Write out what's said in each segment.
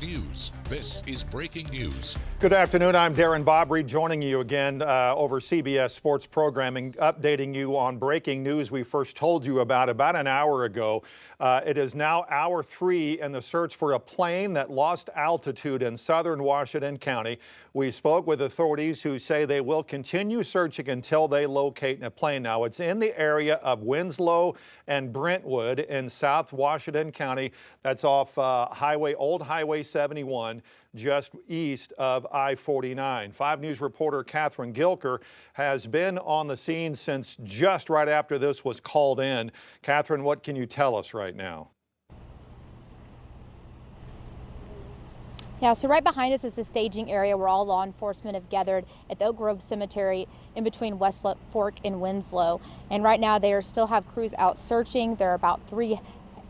News. This is breaking news. Good afternoon. I'm Darren Bobry, joining you again over CBS Sports Programming, updating you on breaking news we first told you about an hour ago. It is now hour 3 in the search for a plane that lost altitude in southern Washington County. We spoke with authorities who say they will continue searching until they locate a plane. Now, it's in the area of Winslow and Brentwood in South Washington County. That's off Old Highway 71, just east of I-49. 5 News reporter Catherine Gilker has been on the scene since just right after this was called in. Catherine, what can you tell us right now? Yeah, so right behind us is the staging area where all law enforcement have gathered at the Oak Grove Cemetery in between West Fork and Winslow. And right now they still have crews out searching. There are about 3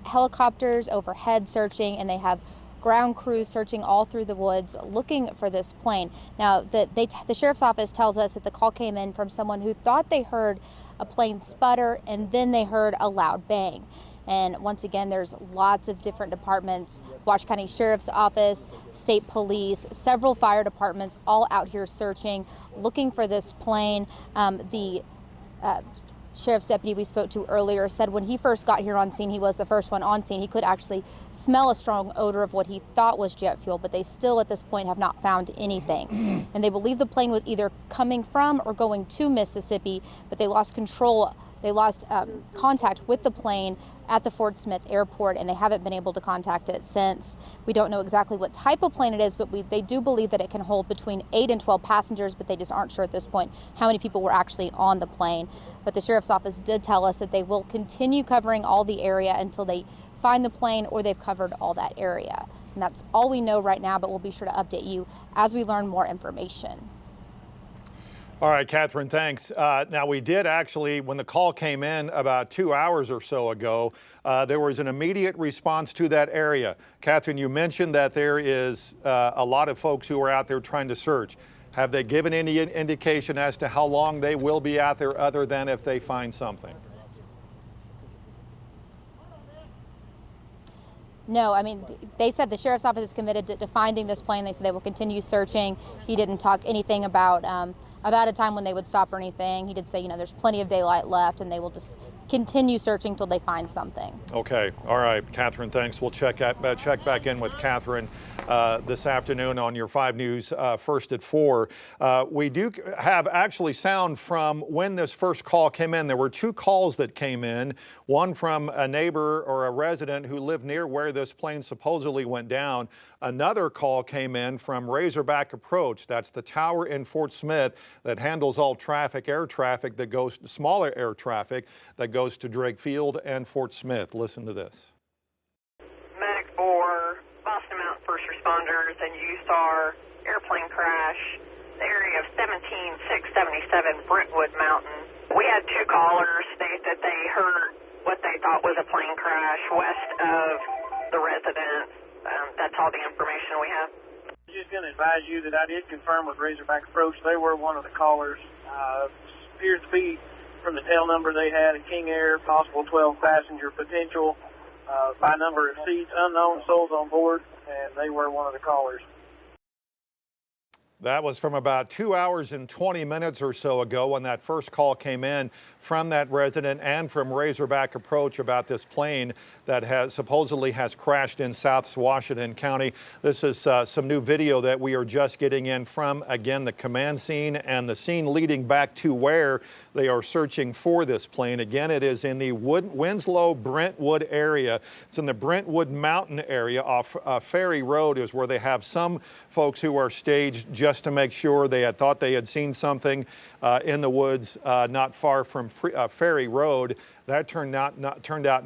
helicopters overhead searching, and they have ground crews searching all through the woods looking for this plane. Now, the sheriff's office tells us that the call came in from someone who thought they heard a plane sputter, and then they heard a loud bang. And once again, there's lots of different departments, Washington County Sheriff's Office, State Police, several fire departments, all out here searching, looking for this plane. The sheriff's deputy we spoke to earlier said when he first got here on scene, he was the first one on scene, he could actually smell a strong odor of what he thought was jet fuel, but they still at this point have not found anything. And they believe the plane was either coming from or going to Mississippi, but they lost control. They lost contact with the plane at the Fort Smith Airport, and they haven't been able to contact it since. We don't know exactly what type of plane it is, but they do believe that it can hold between 8 and 12 passengers, but they just aren't sure at this point how many people were actually on the plane. But the sheriff's office did tell us that they will continue covering all the area until they find the plane or they've covered all that area. And that's all we know right now, but we'll be sure to update you as we learn more information. All right, Catherine, thanks. Now, we did actually, when the call came in about 2 hours or so ago, there was an immediate response to that area. Catherine, you mentioned that there is a lot of folks who are out there trying to search. Have they given any indication as to how long they will be out there other than if they find something? No, I mean, they said the sheriff's office is committed to finding this plane. They said they will continue searching. He didn't talk anything about a time when they would stop or anything. He did say, there's plenty of daylight left, and they will just continue searching till they find something. Okay. All right, Catherine, thanks. We'll check back in with Catherine this afternoon on your 5 News First at 4. We do have actually sound from when this first call came in. There were 2 calls that came in, one from a neighbor or a resident who lived near where this plane supposedly went down. Another call came in from Razorback Approach. That's the tower in Fort Smith that handles all traffic, air traffic that goes, smaller air traffic that goes to Drake Field and Fort Smith. Listen to this. Medic for Boston Mountain First Responders and USAR airplane crash, the area of 17677 Brentwood Mountain. We had 2 callers state that they heard what they thought was a plane crash west of the residence. That's all the information we have. I'm just going to advise you that I did confirm with Razorback Approach. They were one of the callers. Appears to be from the tail number they had a King Air, possible 12 passenger potential, by number of seats, unknown souls on board, and they were one of the callers. That was from about 2 hours and 20 minutes or so ago when that first call came in from that resident and from Razorback Approach about this plane that supposedly has crashed in South Washington County. This is some new video that we are just getting in from, again, the command scene and the scene leading back to where they are searching for this plane. Again, it is in the Winslow Brentwood area. It's in the Brentwood Mountain area off Ferry Road is where they have some folks who are staged just to make sure they had thought they had seen something in the woods not far from Ferry Road. That turned out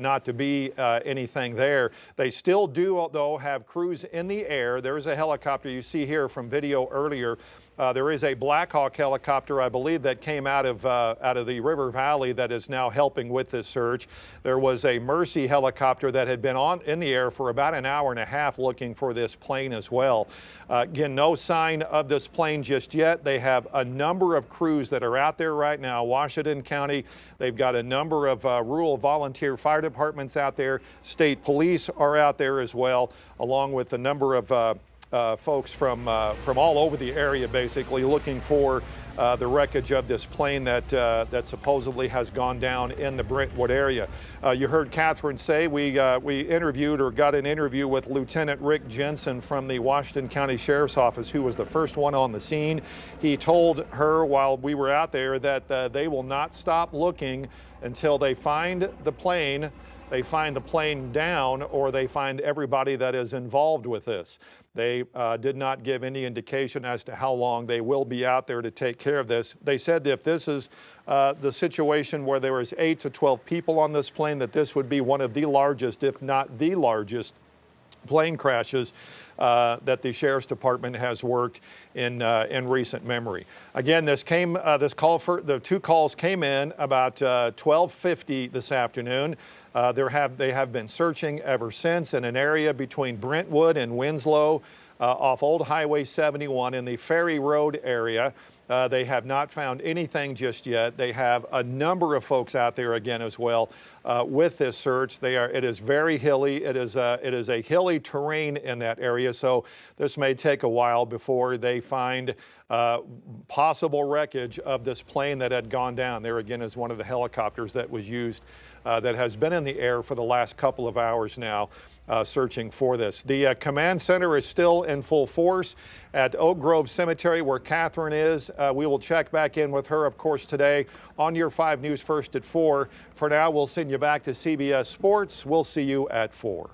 not to be anything there. They still do, though, have crews in the air. There's a helicopter you see here from video earlier There is a Black Hawk helicopter, I believe, that came out of the river valley that is now helping with this search. There was a Mercy helicopter that had been in the air for about an hour and a half looking for this plane as well. Again, no sign of this plane just yet. They have a number of crews that are out there right now. Washington County, they've got a number of rural volunteer fire departments out there. State police are out there as well, along with a number of folks from all over the area, basically looking for the wreckage of this plane that supposedly has gone down in the Brentwood area. You heard Catherine say we interviewed or got an interview with Lieutenant Rick Jensen from the Washington County Sheriff's Office, who was the first one on the scene. He told her while we were out there that they will not stop looking until they find the plane. They find the plane down, or they find everybody that is involved with this. They did not give any indication as to how long they will be out there to take care of this. They said that if this is the situation where there is 8 to 12 people on this plane, that this would be one of the largest, if not the largest, plane crashes that the Sheriff's Department has worked in recent memory. Again, the two calls came in about 12:50 this afternoon. They have been searching ever since in an area between Brentwood and Winslow off Old Highway 71 in the Ferry Road area. They have not found anything just yet. They have a number of folks out there again as well with this search. It is very hilly. It is a hilly terrain in that area, so this may take a while before they find possible wreckage of this plane that had gone down. There again is one of the helicopters that was used that has been in the air for the last couple of hours now searching for this. The command center is still in full force at Oak Grove Cemetery where Catherine is. We will check back in with her, of course, today on your 5 News First at 4. For now, we'll send you back to CBS Sports. We'll see you at 4.